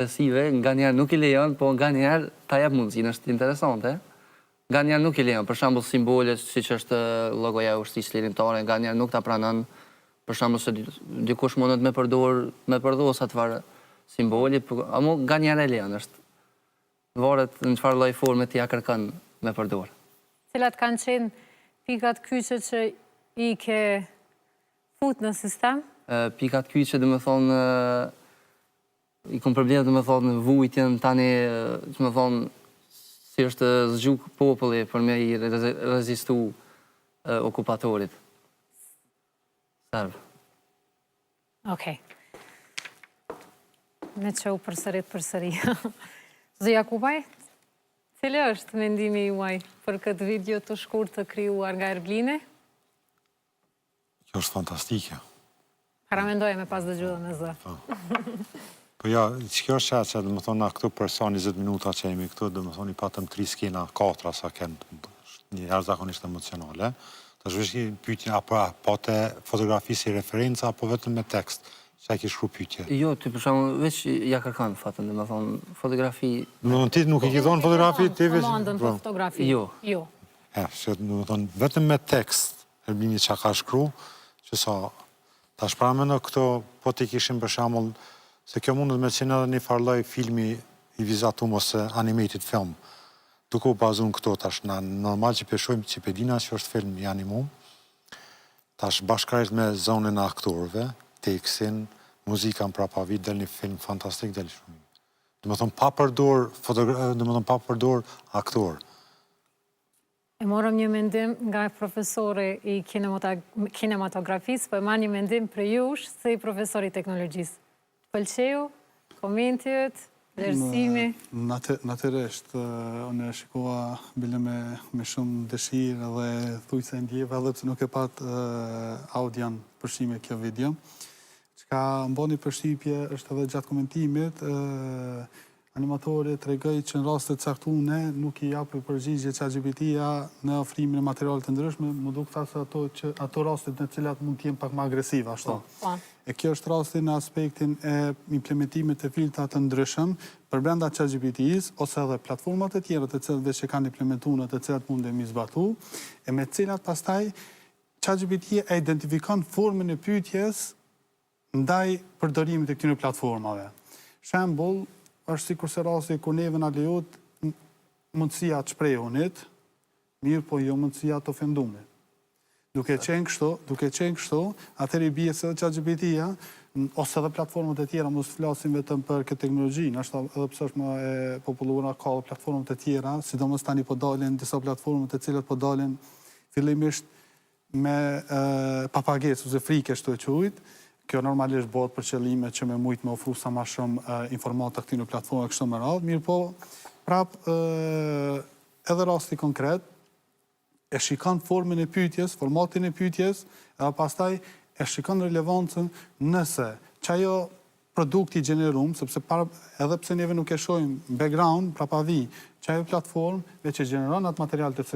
Agresive, nga njerë nuk i lejon, po nga njerë ta jep mundësinë, është interesante. Nga njerë nuk i lejon, për shembull simbolet, siç është logoja e ushtrisë lirimtare, nga njerë nuk ta pranon. Për shembull se dikush mundet me përdor sa çfarë simboli, ama nga njerë e lejon, është varet në çfarë lloj forme ti ja kërkon me përdor. Cilat kanë qenë pikat kyçe që i ke fut në sistem? Pikat kyçe, domethënë, i kom probleme, domethënë, në vujtjen, tani, domethënë, si është zgjuk populli për me i rezistu okupatorit. Serb. Okej. Me që u përsëri. Zë Jakubaj, cili është mendimi juaj për këtë video të shkurtë të krijuar nga Erblini? Kjo është fantastike. Paramendoj me pas dëgjuar me zë. Po ja, që kjo është që dhe më thonë, këtu për sa 20 minuta që jemi këtu, dhe më thonë, i patëm 3 skena, 4 sa kënë, një jashtëzakonisht emocionale. Të shveshki pyetje, apo të fotografi si referenca, apo vetëm me tekst, që e ki shkru pyetje? Jo, ty për shumë, veç ja kërkan fatën, dhe më thonë, fotografi... Në më ti nuk i ki thonë fotografi, ti veç... Komandën për fotografi? Jo. Që dhe më thonë, vetëm me tekst, Erblini që ka shkru, që sa, ta shprame në këto, po ti kishim për shamull, se kjo mundet me qenë edhe një farloj filmi i vizatum ose animated film. Duke u bazun këto, tash normal që peshojmë që pedina që është film i animum, tash bashkarisht me zonën e aktorëve, tekstin, muzikan prapa vit, del një film fantastik, del shumë. Dhe më thonë pa përdor aktor. E morëm një mendim nga profesori i kinematografisë, po e ma një mendim për jush se i profesori i teknologjisë. Pëlqeu, komentjet, vlerësimi? Natyrisht, unë e shikoha bile me shumë dëshirë dhe thuj se ndjeva, edhe pse nuk e pat audion përshime kjo video. Çka mboni përshtypje është edhe gjatë komentimit, animatori tregoi që në raste të caktuara nuk i japë përgjigje ChatGPT-ja në ofrimin e materiale të ndryshme, më duk thasë ato rastet në cilat mund të jenë pak më agresive, ashtu. E kjo është rasti në aspektin e implementimit të filtrave të ndryshëm për brenda ChatGPT-s ose edhe platformat e tjera të cilat që kanë implementuar në të cilat mundemi zbatu, e me cilat pastaj ChatGPT e identifikon formën e pyetjes ndaj përdorimit të këtyre platformave. Shembull, është si kurse rasti kur neve na lejohet mundësia të shprehunit, mirë po jo mundësia të ofendumit. Duke qenë kështu, atëherë i bie se ChatGPT-ja ose edhe platformat e tjera, mos flasim vetëm për këtë teknologji, ndoshta edhe pse është më e populluara ka platformat e tjera, sidomos tani po dalin disa platforma të cilat po dalin fillimisht me papagesë ose frikë ashtu e quajt. Kjo normalisht bëhet për qëllime që me mujt me ofru sa ma shumë informata këtyre platformave kështu me radhë, mirë po, prap edhe rasti konkret, e shikon formën e pyetjes, formatin e pyetjes, edhe pastaj e shikon relevancën nëse çajo produkti gjenerum, sepse edhe pse neve nuk e shohim background, prapa vi, çajo platformë veç e gjeneron atë material të